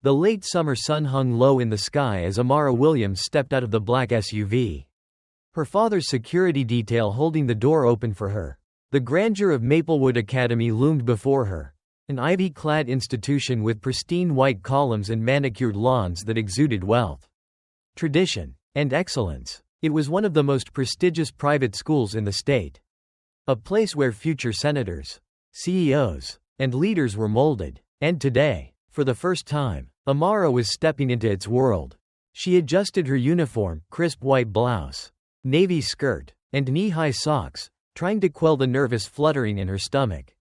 The late summer sun hung low in the sky as Amara Williams stepped out of the black SUV. Her father's security detail holding the door open for her. The grandeur of Maplewood Academy loomed before her, an ivy-clad institution with pristine white columns and manicured lawns that exuded wealth, tradition, and excellence. It was one of the most prestigious private schools in the state. A place where future senators, CEOs, and leaders were molded. And today, for the first time, Amara was stepping into its world. She adjusted her uniform, crisp white blouse, navy skirt, and knee-high socks, trying to quell the nervous fluttering in her stomach.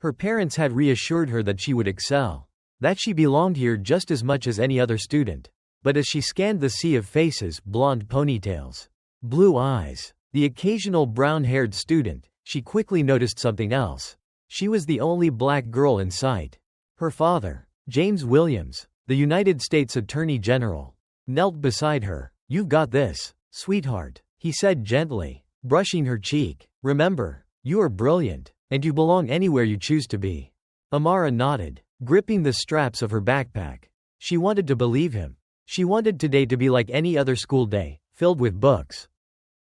Her parents had reassured her that she would excel, that she belonged here just as much as any other student. But as she scanned the sea of faces, blonde ponytails, blue eyes, the occasional brown-haired student, she quickly noticed something else. She was the only black girl in sight. Her father, James Williams, the United States Attorney General, knelt beside her. "You've got this, sweetheart," he said gently, brushing her cheek. "Remember, you are brilliant, and you belong anywhere you choose to be." Amara nodded, gripping the straps of her backpack. She wanted to believe him. She wanted today to be like any other school day, filled with books,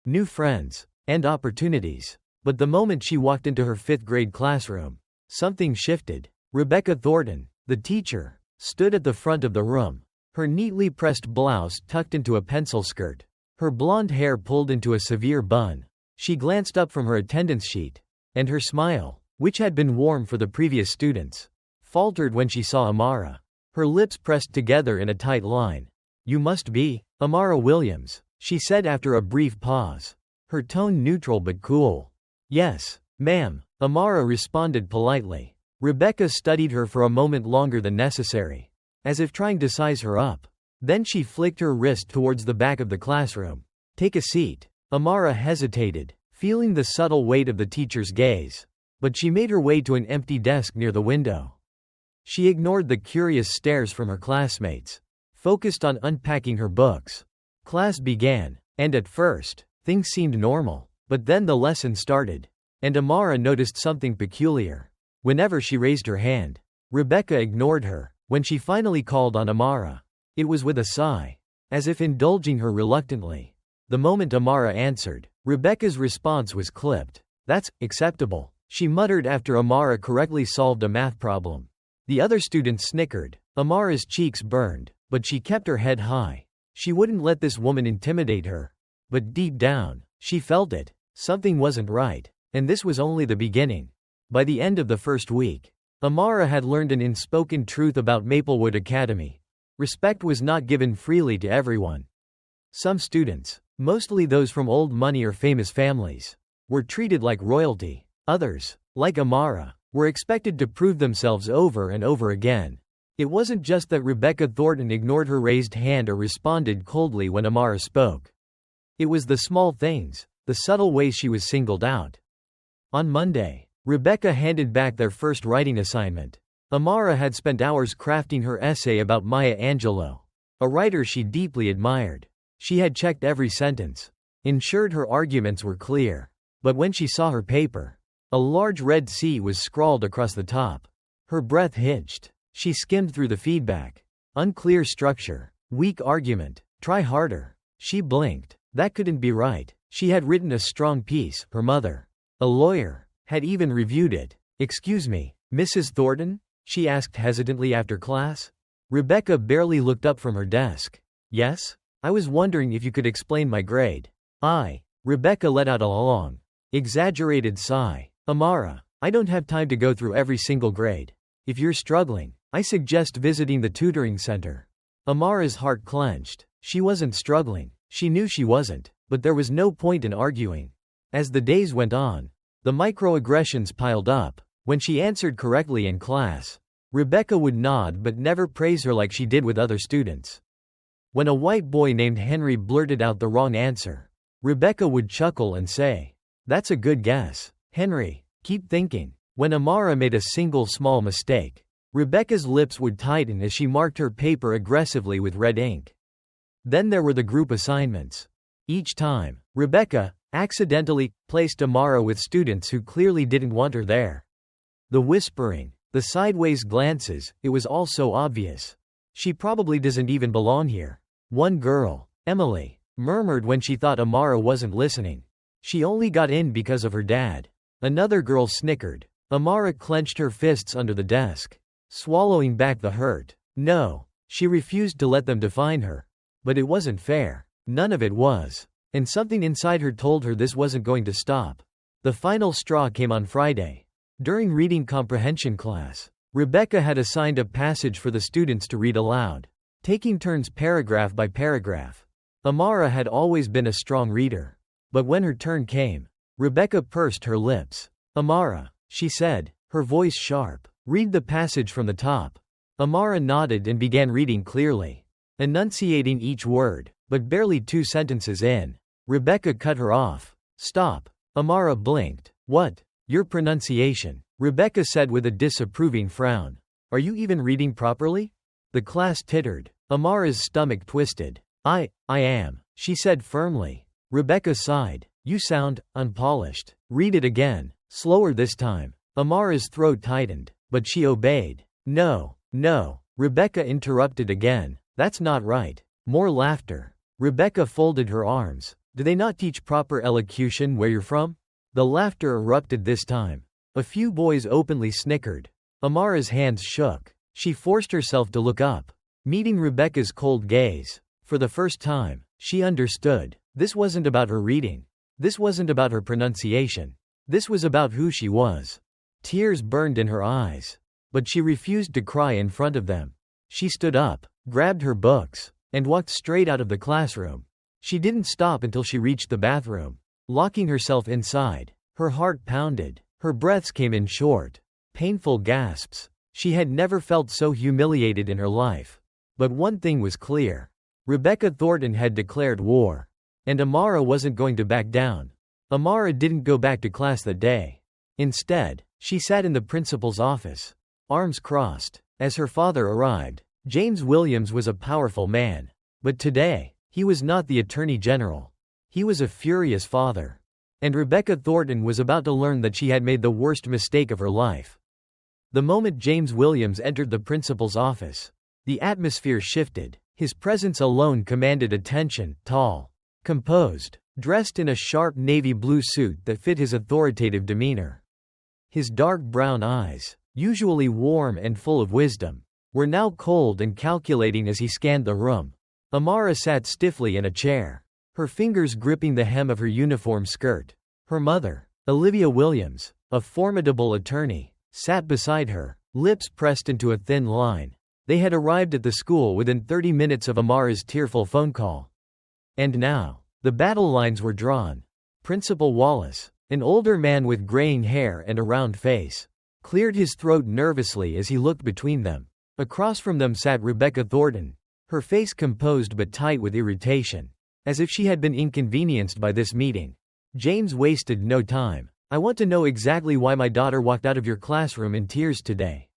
new friends, and opportunities. But the moment she walked into her fifth-grade classroom, something shifted. Rebecca Thornton, the teacher, stood at the front of the room, her neatly pressed blouse tucked into a pencil skirt, her blonde hair pulled into a severe bun. She glanced up from her attendance sheet, and her smile, which had been warm for the previous students, faltered when she saw Amara. Her lips pressed together in a tight line. "You must be Amara Williams," she said after a brief pause, her tone neutral but cool. "Yes, ma'am," Amara responded politely. Rebecca studied her for a moment longer than necessary, as if trying to size her up. Then she flicked her wrist towards the back of the classroom. "Take a seat." Amara hesitated, feeling the subtle weight of the teacher's gaze. But she made her way to an empty desk near the window. She ignored the curious stares from her classmates, focused on unpacking her books. Class began, and at first, things seemed normal. But then the lesson started, and Amara noticed something peculiar. Whenever she raised her hand, Rebecca ignored her. When she finally called on Amara, it was with a sigh, as if indulging her reluctantly. The moment Amara answered, Rebecca's response was clipped. "That's acceptable," she muttered after Amara correctly solved a math problem. The other students snickered. Amara's cheeks burned, but she kept her head high. She wouldn't let this woman intimidate her. But deep down, she felt it. Something wasn't right, and this was only the beginning. By the end of the first week, Amara had learned an unspoken truth about Maplewood Academy. Respect was not given freely to everyone. Some students, mostly those from old money or famous families, were treated like royalty. Others, like Amara, were expected to prove themselves over and over again. It wasn't just that Rebecca Thornton ignored her raised hand or responded coldly when Amara spoke. It was the small things, the subtle ways she was singled out. On Monday, Rebecca handed back their first writing assignment. Amara had spent hours crafting her essay about Maya Angelou, a writer she deeply admired. She had checked every sentence, ensured her arguments were clear. But when she saw her paper, a large red C was scrawled across the top. Her breath hitched. She skimmed through the feedback. Unclear structure, weak argument, try harder. She blinked. That couldn't be right. She had written a strong piece. Her mother, a lawyer, had even reviewed it. "Excuse me, Mrs. Thornton?" she asked hesitantly after class. Rebecca barely looked up from her desk. "Yes? I was wondering if you could explain my grade." Rebecca let out a long, exaggerated sigh. "Amara, I don't have time to go through every single grade. If you're struggling, I suggest visiting the tutoring center." Amara's heart clenched. She wasn't struggling. She knew she wasn't, but there was no point in arguing. As the days went on, the microaggressions piled up. When she answered correctly in class, Rebecca would nod but never praise her like she did with other students. When a white boy named Henry blurted out the wrong answer, Rebecca would chuckle and say, "That's a good guess, Henry. Keep thinking." When Amara made a single small mistake, Rebecca's lips would tighten as she marked her paper aggressively with red ink. Then there were the group assignments. Each time, Rebecca accidentally placed Amara with students who clearly didn't want her there. The whispering, the sideways glances, it was all so obvious. She probably doesn't even belong here. One girl, Emily, murmured when she thought Amara wasn't listening. She only got in because of her dad. Another girl snickered. Amara clenched her fists under the desk, swallowing back the hurt. No, she refused to let them define her. But it wasn't fair. None of it was. And something inside her told her this wasn't going to stop. The final straw came on Friday. During reading comprehension class, Rebecca had assigned a passage for the students to read aloud, taking turns paragraph by paragraph. Amara had always been a strong reader. But when her turn came, Rebecca pursed her lips. Amara, she said, her voice sharp, read the passage from the top. Amara nodded and began reading clearly, enunciating each word, but barely 2 sentences in, Rebecca cut her off. Stop. Amara blinked. What? Your pronunciation, Rebecca said with a disapproving frown. Are you even reading properly? The class tittered. Amara's stomach twisted. I am, she said firmly. Rebecca sighed. You sound unpolished. Read it again. Slower this time. Amara's throat tightened, but she obeyed. No, Rebecca interrupted again. That's not right. More laughter. Rebecca folded her arms. Do they not teach proper elocution where you're from? The laughter erupted this time. A few boys openly snickered. Amara's hands shook. She forced herself to look up, meeting Rebecca's cold gaze. For the first time, she understood. This wasn't about her reading. This wasn't about her pronunciation. This was about who she was. Tears burned in her eyes. But she refused to cry in front of them. She stood up, grabbed her books, and walked straight out of the classroom. She didn't stop until she reached the bathroom. Locking herself inside, her heart pounded. Her breaths came in short, painful gasps. She had never felt so humiliated in her life. But one thing was clear. Rebecca Thornton had declared war. And Amara wasn't going to back down. Amara didn't go back to class that day. Instead, she sat in the principal's office, arms crossed. As her father arrived, James Williams was a powerful man. But today, he was not the Attorney General. He was a furious father. And Rebecca Thornton was about to learn that she had made the worst mistake of her life. The moment James Williams entered the principal's office, the atmosphere shifted. His presence alone commanded attention. Tall, composed, dressed in a sharp navy blue suit that fit his authoritative demeanor. His dark brown eyes, usually warm and full of wisdom, were now cold and calculating as he scanned the room. Amara sat stiffly in a chair, her fingers gripping the hem of her uniform skirt. Her mother, Olivia Williams, a formidable attorney, sat beside her, lips pressed into a thin line. They had arrived at the school within 30 minutes of Amara's tearful phone call. And now, the battle lines were drawn. Principal Wallace, an older man with graying hair and a round face, cleared his throat nervously as he looked between them. Across from them sat Rebecca Thornton, her face composed but tight with irritation, as if she had been inconvenienced by this meeting. James wasted no time. I want to know exactly why my daughter walked out of your classroom in tears today,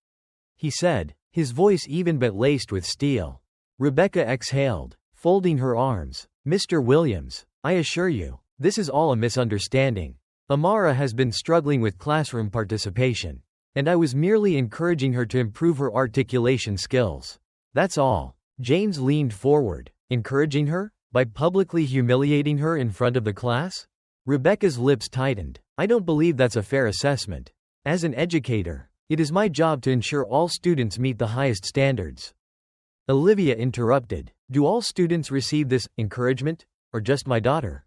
he said, his voice even but laced with steel. Rebecca exhaled, folding her arms. Mr. Williams, I assure you, this is all a misunderstanding. Amara has been struggling with classroom participation, and I was merely encouraging her to improve her articulation skills. That's all. James leaned forward. Encouraging her? By publicly humiliating her in front of the class? Rebecca's lips tightened. I don't believe that's a fair assessment. As an educator, it is my job to ensure all students meet the highest standards. Olivia interrupted. Do all students receive this encouragement, or just my daughter?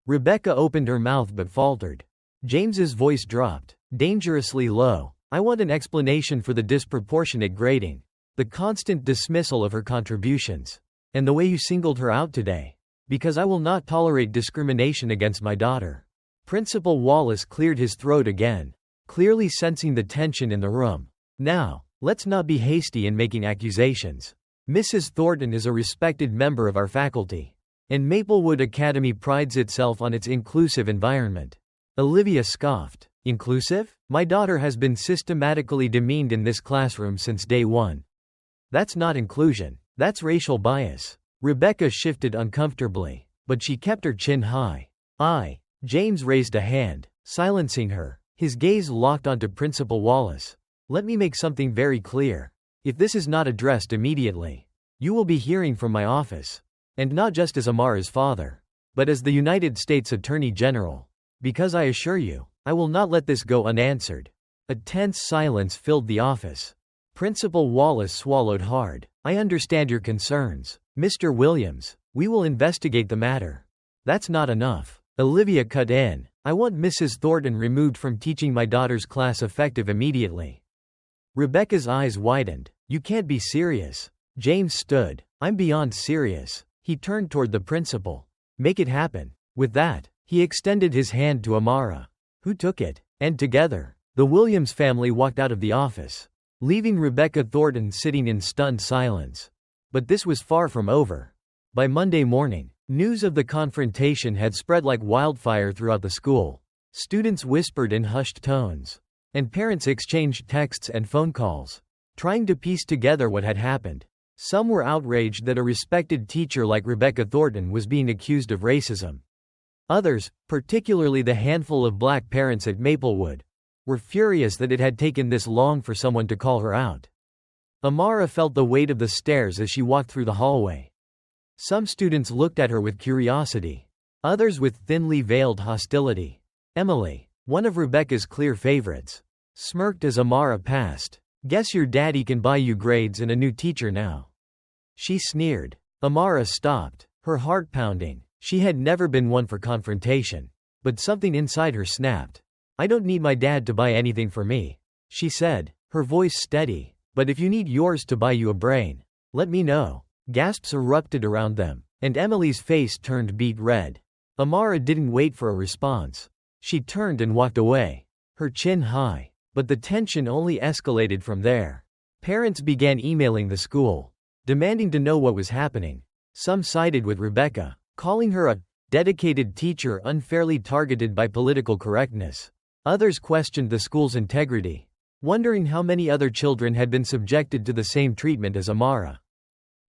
Rebecca opened her mouth but faltered. James's voice dropped, dangerously low. I want an explanation for the disproportionate grading, the constant dismissal of her contributions, and the way you singled her out today. Because I will not tolerate discrimination against my daughter. Principal Wallace cleared his throat again, clearly sensing the tension in the room. Now, let's not be hasty in making accusations. Mrs. Thornton is a respected member of our faculty, and Maplewood Academy prides itself on its inclusive environment. Olivia scoffed. Inclusive? My daughter has been systematically demeaned in this classroom since day one. That's not inclusion. That's racial bias. Rebecca shifted uncomfortably, but she kept her chin high. James raised a hand, silencing her. His gaze locked onto Principal Wallace. Let me make something very clear. If this is not addressed immediately, you will be hearing from my office. And not just as Amara's father, but as the United States Attorney General. Because I assure you, I will not let this go unanswered." A tense silence filled the office. Principal Wallace swallowed hard. "I understand your concerns, Mr. Williams. We will investigate the matter." "That's not enough," Olivia cut in. "I want Mrs. Thornton removed from teaching my daughter's class effective immediately." Rebecca's eyes widened. "You can't be serious." James stood. "I'm beyond serious." He turned toward the principal. "Make it happen." With that, he extended his hand to Amara, who took it, and together, the Williams family walked out of the office, leaving Rebecca Thornton sitting in stunned silence. But this was far from over. By Monday morning, news of the confrontation had spread like wildfire throughout the school. Students whispered in hushed tones, and parents exchanged texts and phone calls, trying to piece together what had happened. Some were outraged that a respected teacher like Rebecca Thornton was being accused of racism. Others, particularly the handful of black parents at Maplewood, were furious that it had taken this long for someone to call her out. Amara felt the weight of the stares as she walked through the hallway. Some students looked at her with curiosity, others with thinly veiled hostility. Emily, one of Rebecca's clear favorites, smirked as Amara passed. "Guess your daddy can buy you grades and a new teacher now," she sneered. Amara stopped, her heart pounding. She had never been one for confrontation, but something inside her snapped. "I don't need my dad to buy anything for me," she said, her voice steady. "But if you need yours to buy you a brain, let me know." Gasps erupted around them, and Emily's face turned beet red. Amara didn't wait for a response. She turned and walked away, her chin high. But the tension only escalated from there. Parents began emailing the school, demanding to know what was happening. Some sided with Rebecca, calling her a dedicated teacher unfairly targeted by political correctness. Others questioned the school's integrity, wondering how many other children had been subjected to the same treatment as Amara.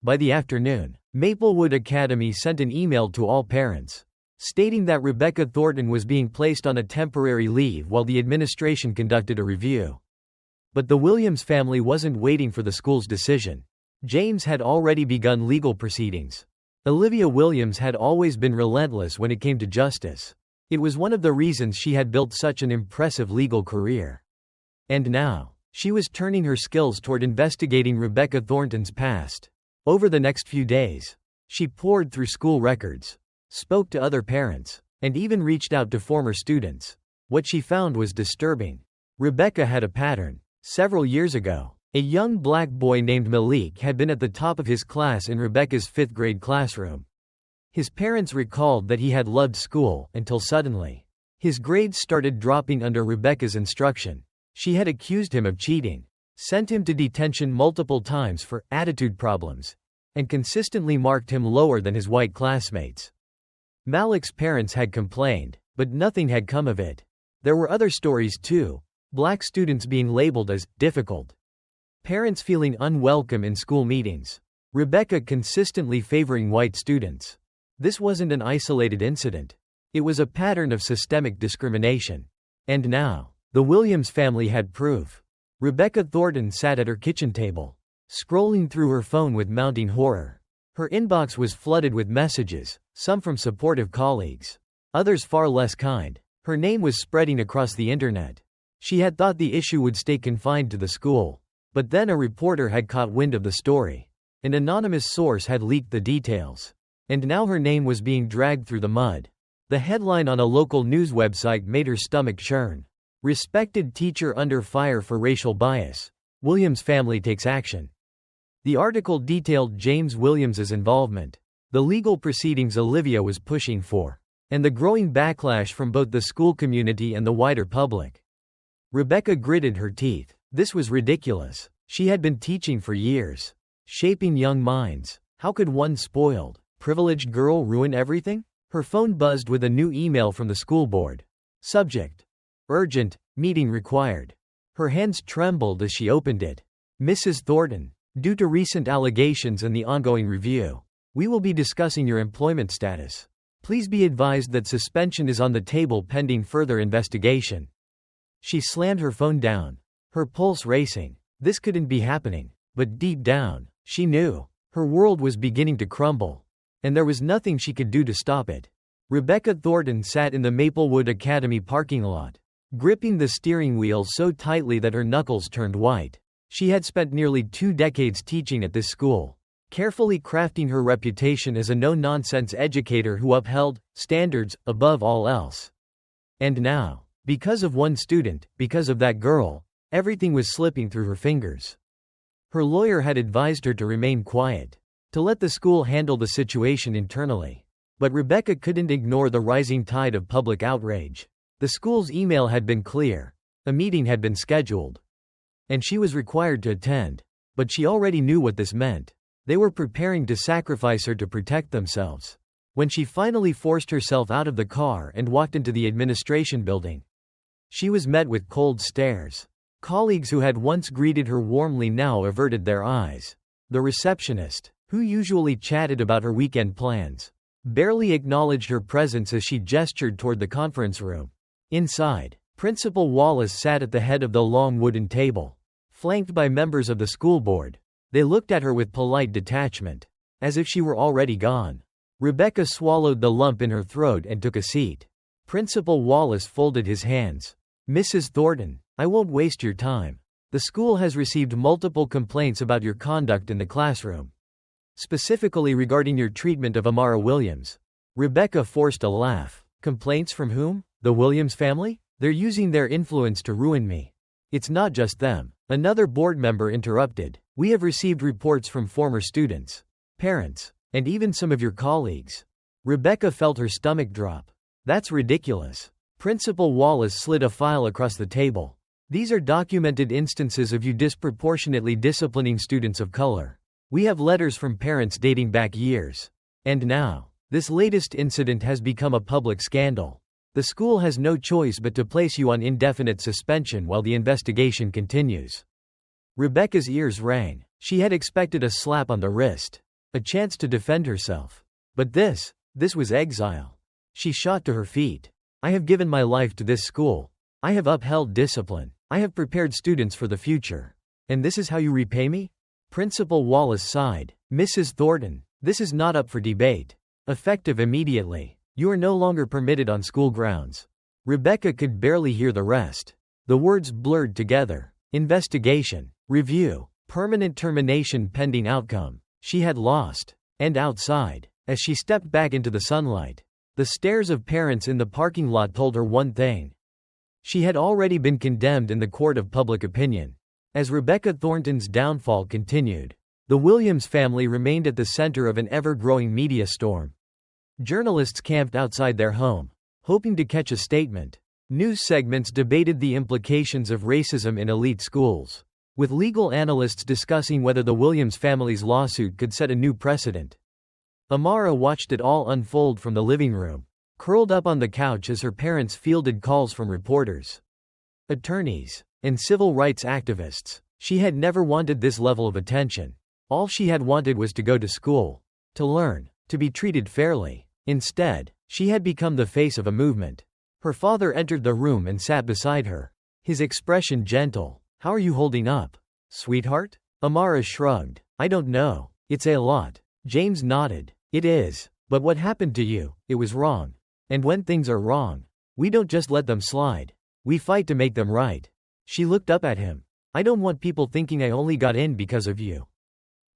By the afternoon, Maplewood Academy sent an email to all parents, stating that Rebecca Thornton was being placed on a temporary leave while the administration conducted a review. But the Williams family wasn't waiting for the school's decision. James had already begun legal proceedings. Olivia Williams had always been relentless when it came to justice. It was one of the reasons she had built such an impressive legal career. And now, she was turning her skills toward investigating Rebecca Thornton's past. Over the next few days, she poured through school records, spoke to other parents, and even reached out to former students. What she found was disturbing. Rebecca had a pattern. Several years ago, a young black boy named Malik had been at the top of his class in Rebecca's fifth-grade classroom. His parents recalled that he had loved school until suddenly, his grades started dropping under Rebecca's instruction. She had accused him of cheating, sent him to detention multiple times for attitude problems, and consistently marked him lower than his white classmates. Malik's parents had complained, but nothing had come of it. There were other stories too, black students being labeled as difficult, parents feeling unwelcome in school meetings, Rebecca consistently favoring white students. This wasn't an isolated incident. It was a pattern of systemic discrimination. And now, the Williams family had proof. Rebecca Thornton sat at her kitchen table, scrolling through her phone with mounting horror. Her inbox was flooded with messages, some from supportive colleagues, others far less kind. Her name was spreading across the internet. She had thought the issue would stay confined to the school. But then a reporter had caught wind of the story. An anonymous source had leaked the details. And now her name was being dragged through the mud. The headline on a local news website made her stomach churn. "Respected teacher under fire for racial bias. Williams family takes action." The article detailed James Williams's involvement, the legal proceedings Olivia was pushing for, and the growing backlash from both the school community and the wider public. Rebecca gritted her teeth. This was ridiculous. She had been teaching for years, shaping young minds. How could one spoiled, privileged girl ruin everything? Her phone buzzed with a new email from the school board. Subject: urgent, meeting required. Her hands trembled as she opened it. "Mrs. Thornton, due to recent allegations and the ongoing review, we will be discussing your employment status. Please be advised that suspension is on the table pending further investigation." She slammed her phone down, her pulse racing. This couldn't be happening. But deep down, she knew. Her world was beginning to crumble. And there was nothing she could do to stop it. Rebecca Thornton sat in the Maplewood Academy parking lot, gripping the steering wheel so tightly that her knuckles turned white. She had spent nearly 2 decades teaching at this school, carefully crafting her reputation as a no-nonsense educator who upheld standards above all else. And now, because of one student, because of that girl, everything was slipping through her fingers. Her lawyer had advised her to remain quiet, to let the school handle the situation internally. But Rebecca couldn't ignore the rising tide of public outrage. The school's email had been clear. A meeting had been scheduled. And she was required to attend. But she already knew what this meant. They were preparing to sacrifice her to protect themselves. When she finally forced herself out of the car and walked into the administration building, she was met with cold stares. Colleagues who had once greeted her warmly now averted their eyes. The receptionist, who usually chatted about her weekend plans, barely acknowledged her presence as she gestured toward the conference room. Inside, Principal Wallace sat at the head of the long wooden table, flanked by members of the school board. They looked at her with polite detachment, as if she were already gone. Rebecca swallowed the lump in her throat and took a seat. Principal Wallace folded his hands. "Mrs. Thornton, I won't waste your time. The school has received multiple complaints about your conduct in the classroom. Specifically regarding your treatment of Amara Williams." Rebecca forced a laugh. "Complaints from whom? The Williams family? They're using their influence to ruin me." "It's not just them," another board member interrupted. "We have received reports from former students, parents, and even some of your colleagues." Rebecca felt her stomach drop. "That's ridiculous." Principal Wallace slid a file across the table. "These are documented instances of you disproportionately disciplining students of color. We have letters from parents dating back years. And now, this latest incident has become a public scandal. The school has no choice but to place you on indefinite suspension while the investigation continues." Rebecca's ears rang. She had expected a slap on the wrist, a chance to defend herself. But this was exile. She shot to her feet. "I have given my life to this school. I have upheld discipline. I have prepared students for the future. And this is how you repay me?" Principal Wallace sighed. "Mrs. Thornton, this is not up for debate. Effective immediately. You are no longer permitted on school grounds." Rebecca could barely hear the rest. The words blurred together. Investigation. Review. Permanent termination pending outcome. She had lost. And outside, as she stepped back into the sunlight, the stares of parents in the parking lot told her one thing. She had already been condemned in the court of public opinion. As Rebecca Thornton's downfall continued, the Williams family remained at the center of an ever-growing media storm. Journalists camped outside their home, hoping to catch a statement. News segments debated the implications of racism in elite schools, with legal analysts discussing whether the Williams family's lawsuit could set a new precedent. Amara watched it all unfold from the living room, curled up on the couch as her parents fielded calls from reporters, attorneys, and civil rights activists. She had never wanted this level of attention. All she had wanted was to go to school, to learn, to be treated fairly. Instead, she had become the face of a movement. Her father entered the room and sat beside her, his expression gentle. "How are you holding up, sweetheart?" Amara shrugged. "I don't know. It's a lot." James nodded. "It is. But what happened to you, it was wrong. And when things are wrong, we don't just let them slide. We fight to make them right." She looked up at him. "I don't want people thinking I only got in because of you."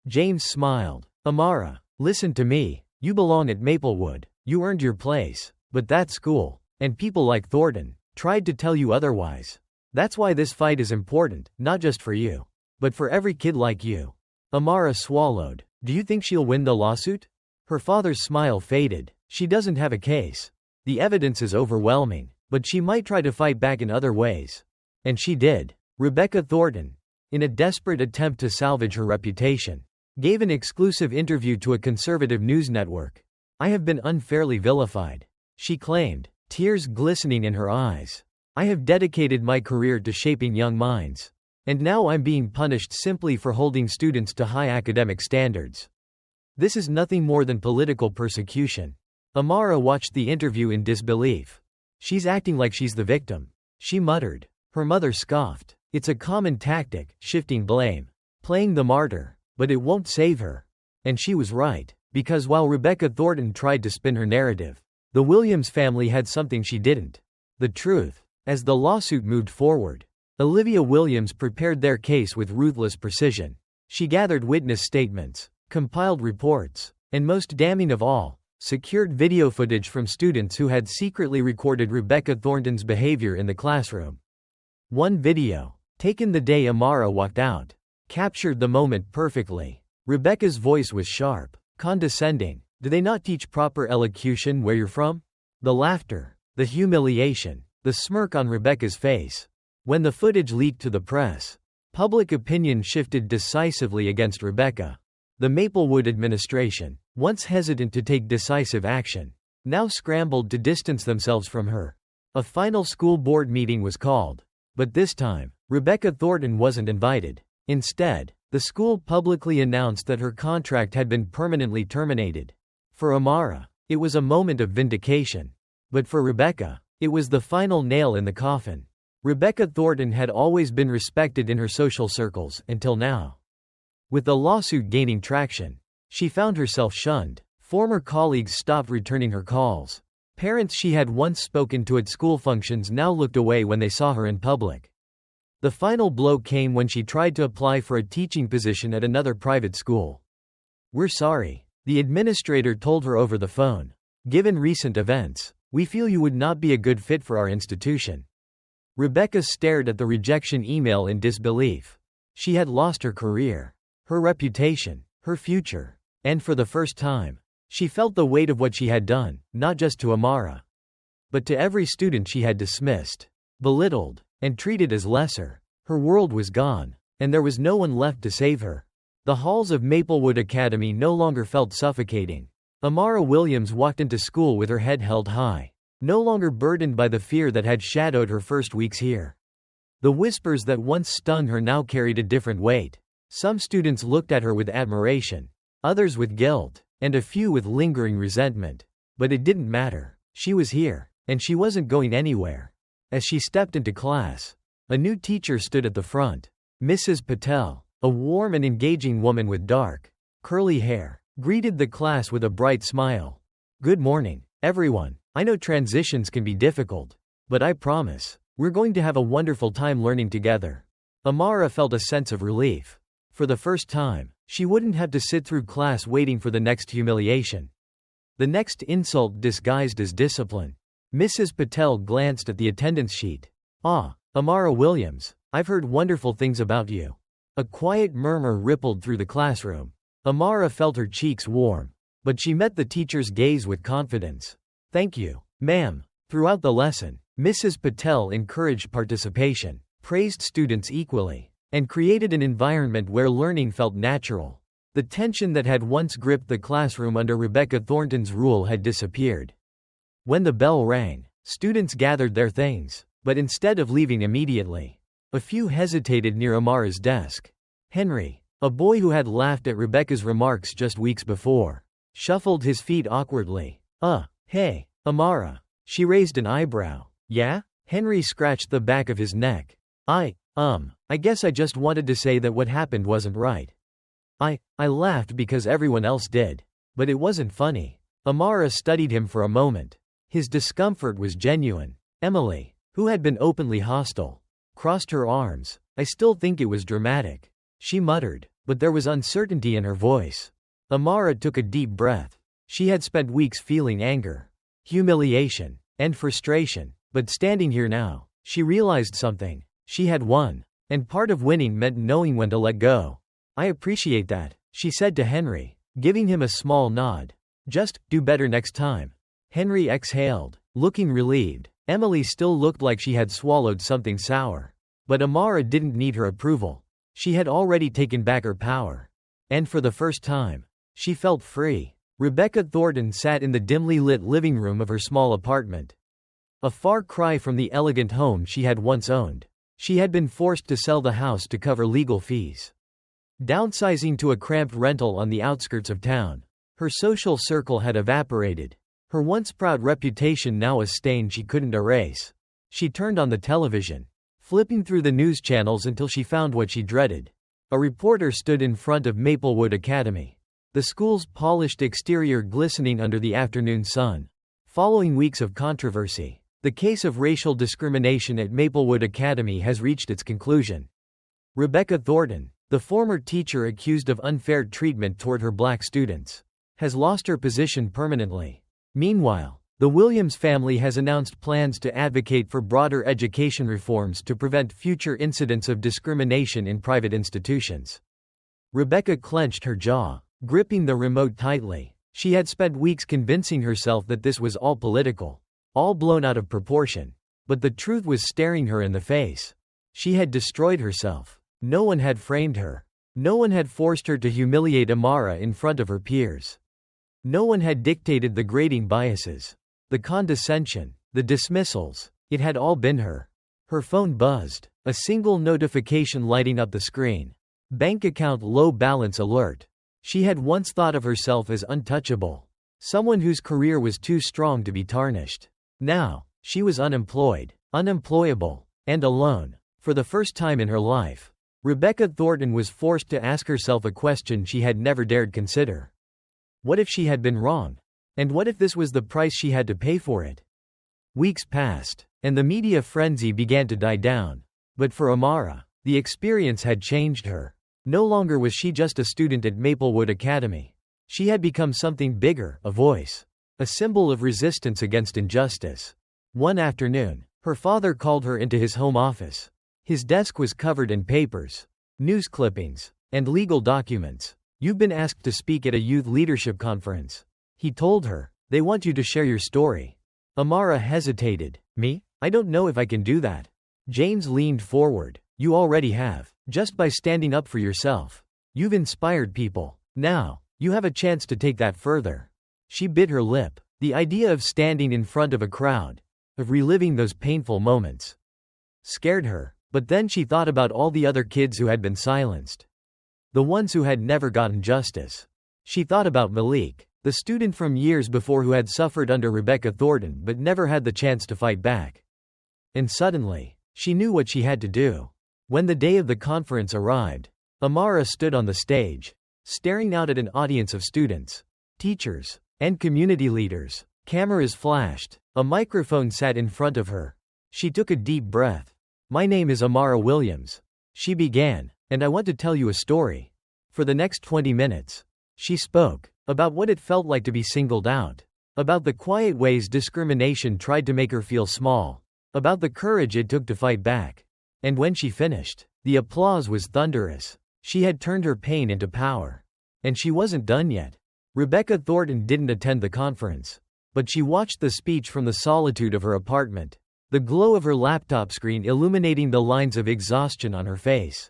James smiled. "Amara, listen to me. You belong at Maplewood. You earned your place. But that school, and people like Thornton, tried to tell you otherwise. That's why this fight is important, not just for you, but for every kid like you." Amara swallowed. "Do you think she'll win the lawsuit?" Her father's smile faded. "She doesn't have a case. The evidence is overwhelming, but she might try to fight back in other ways." And she did. Rebecca Thornton, in a desperate attempt to salvage her reputation, gave an exclusive interview to a conservative news network. "I have been unfairly vilified," she claimed, tears glistening in her eyes. "I have dedicated my career to shaping young minds. And now I'm being punished simply for holding students to high academic standards. This is nothing more than political persecution." Amara watched the interview in disbelief. "She's acting like she's the victim," she muttered. Her mother scoffed. "It's a common tactic, shifting blame. playing the martyr, but it won't save her. And she was right, because while Rebecca Thornton tried to spin her narrative, the Williams family had something she didn't: the truth. As the lawsuit moved forward, Olivia Williams prepared their case with ruthless precision. She gathered witness statements, compiled reports, and most damning of all, secured video footage from students who had secretly recorded Rebecca Thornton's behavior in the classroom. One video, taken the day Amara walked out, captured the moment perfectly. Rebecca's voice was sharp, condescending. "Do they not teach proper elocution where you're from?" The laughter, the humiliation, the smirk on Rebecca's face. When the footage leaked to the press, public opinion shifted decisively against Rebecca. The Maplewood administration, once hesitant to take decisive action, now scrambled to distance themselves from her. A final school board meeting was called, but this time, Rebecca Thornton wasn't invited. Instead, the school publicly announced that her contract had been permanently terminated. For Amara, it was a moment of vindication. But for Rebecca, it was the final nail in the coffin. Rebecca Thornton had always been respected in her social circles until now. With the lawsuit gaining traction, she found herself shunned. Former colleagues stopped returning her calls. Parents she had once spoken to at school functions now looked away when they saw her in public. The final blow came when she tried to apply for a teaching position at another private school. "We're sorry," the administrator told her over the phone. "Given recent events, we feel you would not be a good fit for our institution." Rebecca stared at the rejection email in disbelief. She had lost her career, her reputation, her future, and for the first time, she felt the weight of what she had done, not just to Amara, but to every student she had dismissed, belittled, and treated as lesser. Her world was gone, and there was no one left to save her. The halls of Maplewood Academy no longer felt suffocating. Amara Williams walked into school with her head held high, no longer burdened by the fear that had shadowed her first weeks here. The whispers that once stung her now carried a different weight. Some students looked at her with admiration, others with guilt, and a few with lingering resentment. But it didn't matter. She was here, and she wasn't going anywhere. As she stepped into class, a new teacher stood at the front. Mrs. Patel, a warm and engaging woman with dark, curly hair, greeted the class with a bright smile. "Good morning, everyone. I know transitions can be difficult, but I promise, we're going to have a wonderful time learning together." Amara felt a sense of relief. For the first time, she wouldn't have to sit through class waiting for the next humiliation, the next insult disguised as discipline. Mrs. Patel glanced at the attendance sheet. "Ah, Amara Williams, I've heard wonderful things about you." A quiet murmur rippled through the classroom. Amara felt her cheeks warm, but she met the teacher's gaze with confidence. "Thank you, ma'am." Throughout the lesson, Mrs. Patel encouraged participation, praised students equally, and created an environment where learning felt natural. The tension that had once gripped the classroom under Rebecca Thornton's rule had disappeared. When the bell rang, students gathered their things, but instead of leaving immediately, a few hesitated near Amara's desk. Henry, a boy who had laughed at Rebecca's remarks just weeks before, shuffled his feet awkwardly. Hey, Amara." She raised an eyebrow. "Yeah?" Henry scratched the back of his neck. I guess I just wanted to say that what happened wasn't right." I laughed because everyone else did. But it wasn't funny." Amara studied him for a moment. His discomfort was genuine. Emily, who had been openly hostile, crossed her arms. "I still think it was dramatic," she muttered, but there was uncertainty in her voice. Amara took a deep breath. She had spent weeks feeling anger, humiliation, and frustration, but standing here now, she realized something. She had won, and part of winning meant knowing when to let go. "I appreciate that," she said to Henry, giving him a small nod. "Just do better next time." Henry exhaled, looking relieved. Emily still looked like she had swallowed something sour. But Amara didn't need her approval. She had already taken back her power. And for the first time, she felt free. Rebecca Thornton sat in the dimly lit living room of her small apartment. A far cry from the elegant home she had once owned. She had been forced to sell the house to cover legal fees, downsizing to a cramped rental on the outskirts of town. Her social circle had evaporated, her once proud reputation now a stain she couldn't erase. She turned on the television, flipping through the news channels until she found what she dreaded: A reporter stood in front of Maplewood Academy, the school's polished exterior glistening under the afternoon sun. Following weeks of controversy, the case of racial discrimination at Maplewood Academy has reached its conclusion. Rebecca Thornton, the former teacher accused of unfair treatment toward her black students, has lost her position permanently. Meanwhile, the Williams family has announced plans to advocate for broader education reforms to prevent future incidents of discrimination in private institutions. Rebecca clenched her jaw, gripping the remote tightly. She had spent weeks convincing herself that this was all political, all blown out of proportion. But the truth was staring her in the face. She had destroyed herself. No one had framed her. No one had forced her to humiliate Amara in front of her peers. No one had dictated the grading biases, the condescension, the dismissals. It had all been her. Her phone buzzed, a single notification lighting up the screen. Bank account low balance alert. She had once thought of herself as untouchable, someone whose career was too strong to be tarnished. Now, she was unemployed, unemployable, and alone. For the first time in her life, Rebecca Thornton was forced to ask herself a question she had never dared consider. What if she had been wrong? And what if this was the price she had to pay for it? Weeks passed, and the media frenzy began to die down. But for Amara, the experience had changed her. No longer was she just a student at Maplewood Academy. She had become something bigger, a voice, a symbol of resistance against injustice. One afternoon, her father called her into his home office. His desk was covered in papers, news clippings, and legal documents. "You've been asked to speak at a youth leadership conference," he told her. "They want you to share your story." Amara hesitated. "Me? I don't know if I can do that." James leaned forward. "You already have. Just by standing up for yourself. You've inspired people. Now, you have a chance to take that further." She bit her lip. The idea of standing in front of a crowd, of reliving those painful moments, scared her. But then she thought about all the other kids who had been silenced. The ones who had never gotten justice. She thought about Malik, the student from years before who had suffered under Rebecca Thornton but never had the chance to fight back. And suddenly, she knew what she had to do. When the day of the conference arrived, Amara stood on the stage, staring out at an audience of students, teachers, and community leaders. Cameras flashed. A microphone sat in front of her. She took a deep breath. "My name is Amara Williams," she began, "and I want to tell you a story." For the next 20 minutes, she spoke about what it felt like to be singled out, about the quiet ways discrimination tried to make her feel small, about the courage it took to fight back. And when she finished, the applause was thunderous. She had turned her pain into power. And she wasn't done yet. Rebecca Thornton didn't attend the conference, but she watched the speech from the solitude of her apartment, the glow of her laptop screen illuminating the lines of exhaustion on her face.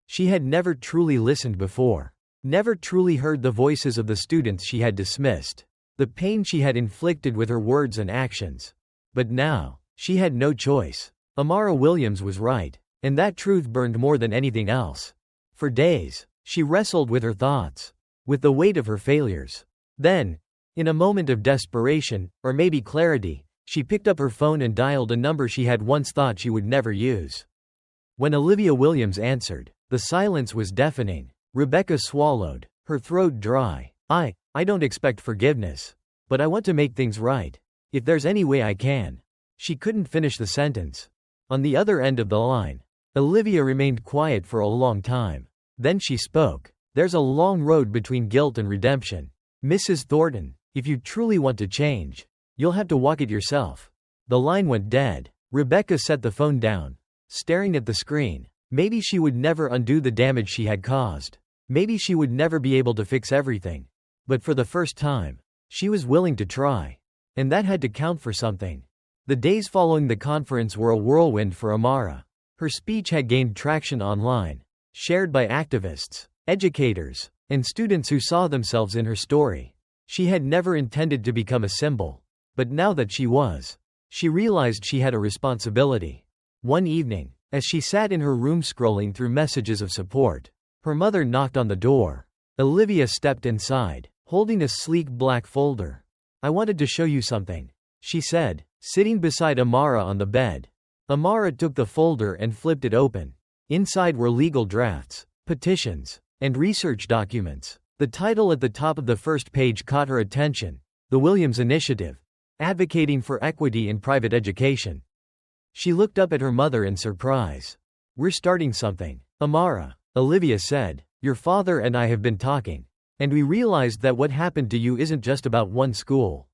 She had never truly listened before, never truly heard the voices of the students she had dismissed, the pain she had inflicted with her words and actions. But now, she had no choice. Amara Williams was right, and that truth burned more than anything else. For days, she wrestled with her thoughts, with the weight of her failures. Then, in a moment of desperation, or maybe clarity, she picked up her phone and dialed a number she had once thought she would never use. When Olivia Williams answered, the silence was deafening. Rebecca swallowed, her throat dry. I don't expect forgiveness, but I want to make things right. If there's any way I can." She couldn't finish the sentence. On the other end of the line, Olivia remained quiet for a long time. Then she spoke. "There's a long road between guilt and redemption. Mrs. Thornton, if you truly want to change, you'll have to walk it yourself." The line went dead. Rebecca set the phone down, staring at the screen. Maybe she would never undo the damage she had caused. Maybe she would never be able to fix everything. But for the first time, she was willing to try. And that had to count for something. The days following the conference were a whirlwind for Amara. Her speech had gained traction online, shared by activists, educators, and students who saw themselves in her story. She had never intended to become a symbol. But now that she was, she realized she had a responsibility. One evening, as she sat in her room scrolling through messages of support, her mother knocked on the door. Olivia stepped inside, holding a sleek black folder. "I wanted to show you something," she said, sitting beside Amara on the bed. Amara took the folder and flipped it open. Inside were legal drafts, petitions, and research documents. The title at the top of the first page caught her attention: The Williams Initiative, advocating for equity in private education. She looked up at her mother in surprise. "We're starting something, Amara," Olivia said. "Your father and I have been talking, and we realized that what happened to you isn't just about one school.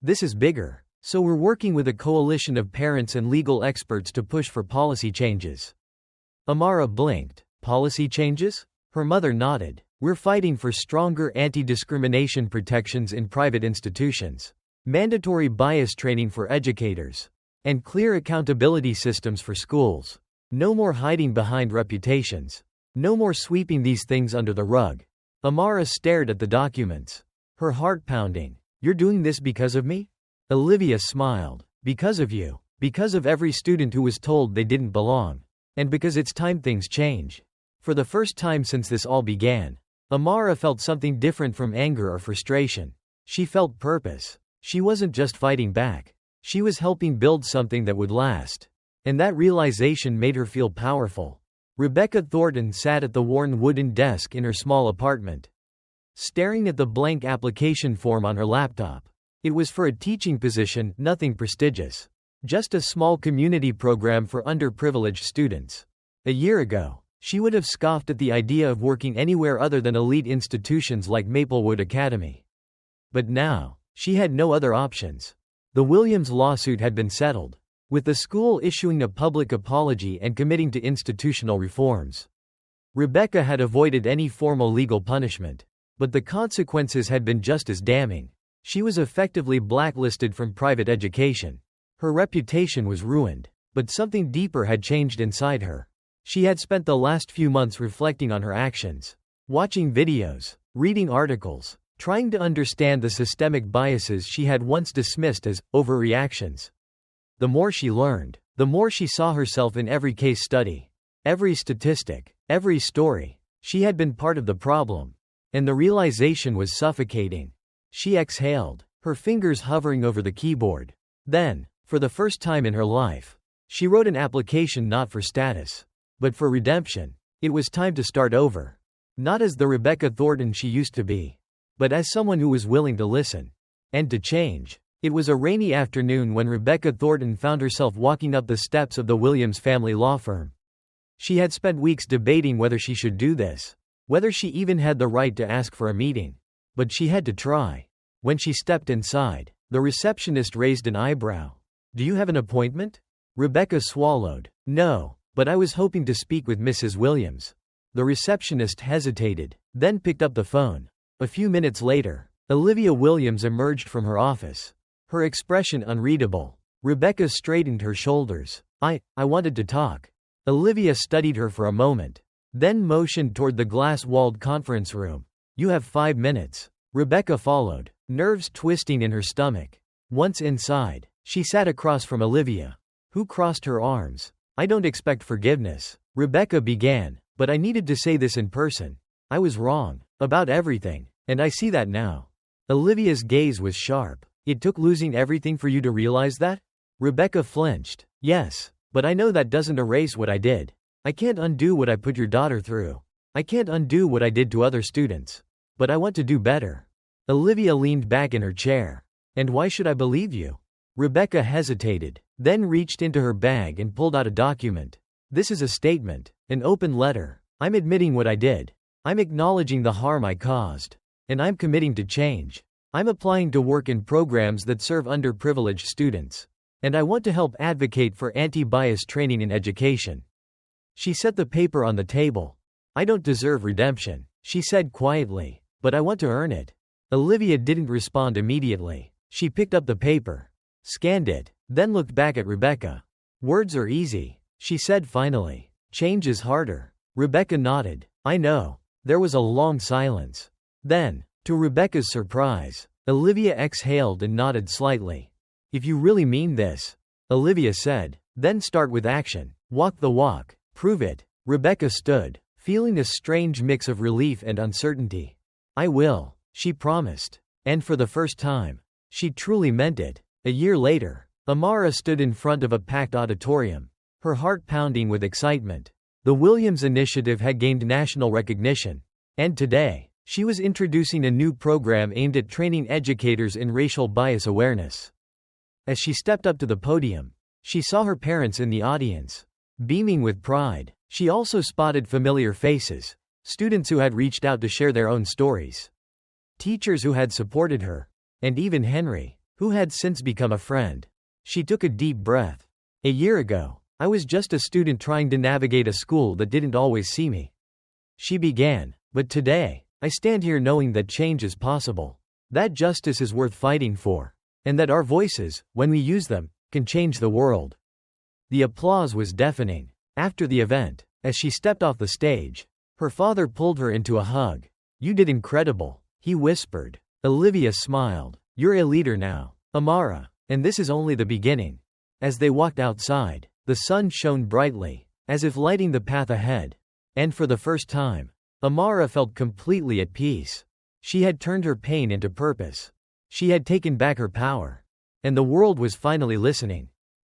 This is bigger. So we're working with a coalition of parents and legal experts to push for policy changes." Amara blinked. "Policy changes?" Her mother nodded. "We're fighting for stronger anti-discrimination protections in private institutions, mandatory bias training for educators, and clear accountability systems for schools. No more hiding behind reputations. No more sweeping these things under the rug." Amara stared at the documents, her heart pounding. "You're doing this because of me?" Olivia smiled. "Because of you. Because of every student who was told they didn't belong. And because it's time things change." For the first time since this all began, Amara felt something different from anger or frustration. She felt purpose. She wasn't just fighting back. She was helping build something that would last. And that realization made her feel powerful. Rebecca Thornton sat at the worn wooden desk in her small apartment, staring at the blank application form on her laptop. It was for a teaching position, nothing prestigious. Just a small community program for underprivileged students. A year ago, she would have scoffed at the idea of working anywhere other than elite institutions like Maplewood Academy. But now, she had no other options. The Williams lawsuit had been settled, with the school issuing a public apology and committing to institutional reforms. Rebecca had avoided any formal legal punishment, but the consequences had been just as damning. She was effectively blacklisted from private education. Her reputation was ruined, but something deeper had changed inside her. She had spent the last few months reflecting on her actions, watching videos, reading articles, trying to understand the systemic biases she had once dismissed as overreactions. The more she learned, the more she saw herself in every case study, every statistic, every story. She had been part of the problem, and the realization was suffocating. She exhaled, her fingers hovering over the keyboard. Then, for the first time in her life, she wrote an application not for status, but for redemption. It was time to start over. Not as the Rebecca Thornton she used to be, but as someone who was willing to listen and to change. It was a rainy afternoon when Rebecca Thornton found herself walking up the steps of the Williams family law firm. She had spent weeks debating whether she should do this, whether she even had the right to ask for a meeting. But she had to try. When she stepped inside, the receptionist raised an eyebrow. "Do you have an appointment?" Rebecca swallowed. "No, but I was hoping to speak with Mrs. Williams." The receptionist hesitated, then picked up the phone. A few minutes later, Olivia Williams emerged from her office, her expression unreadable. Rebecca straightened her shoulders. I wanted to talk." Olivia studied her for a moment, then motioned toward the glass-walled conference room. "You have 5 minutes." Rebecca followed, nerves twisting in her stomach. Once inside, she sat across from Olivia, who crossed her arms. "I don't expect forgiveness," Rebecca began, "but I needed to say this in person. I was wrong about everything, and I see that now." Olivia's gaze was sharp. "It took losing everything for you to realize that?" Rebecca flinched. "Yes, but I know that doesn't erase what I did. I can't undo what I put your daughter through. I can't undo what I did to other students. But I want to do better." Olivia leaned back in her chair. "And why should I believe you?" Rebecca hesitated, then reached into her bag and pulled out a document. "This is a statement, an open letter. I'm admitting what I did. I'm acknowledging the harm I caused. And I'm committing to change. I'm applying to work in programs that serve underprivileged students. And I want to help advocate for anti-bias training in education." She set the paper on the table. "I don't deserve redemption," she said quietly, "but I want to earn it." Olivia didn't respond immediately. She picked up the paper, scanned it, then looked back at Rebecca. "Words are easy," she said finally. "Change is harder." Rebecca nodded. "I know." There was a long silence. Then, to Rebecca's surprise, Olivia exhaled and nodded slightly. "If you really mean this," Olivia said, "then start with action. Walk the walk. Prove it." Rebecca stood, feeling a strange mix of relief and uncertainty. "I will," she promised. And for the first time, she truly meant it. A year later, Amara stood in front of a packed auditorium, her heart pounding with excitement. The The Williams initiative had gained national recognition, and today, she was introducing a new program aimed at training educators in racial bias awareness. As she stepped up to the podium, she saw her parents in the audience, beaming with pride. She also spotted familiar faces, students who had reached out to share their own stories, teachers who had supported her, and even Henry, who had since become a friend. She took a deep breath. A year ago, I was just a student trying to navigate a school that didn't always see me. She began, but today, I stand here knowing that change is possible, that justice is worth fighting for, and that our voices, when we use them, can change the world. The applause was deafening. After the event, as she stepped off the stage, her father pulled her into a hug. "You did incredible," he whispered. Olivia smiled. "You're a leader now, Amara, and this is only the beginning." As they walked outside, the sun shone brightly, as if lighting the path ahead. And for the first time, Amara felt completely at peace. She had turned her pain into purpose. She had taken back her power. And the world was finally listening.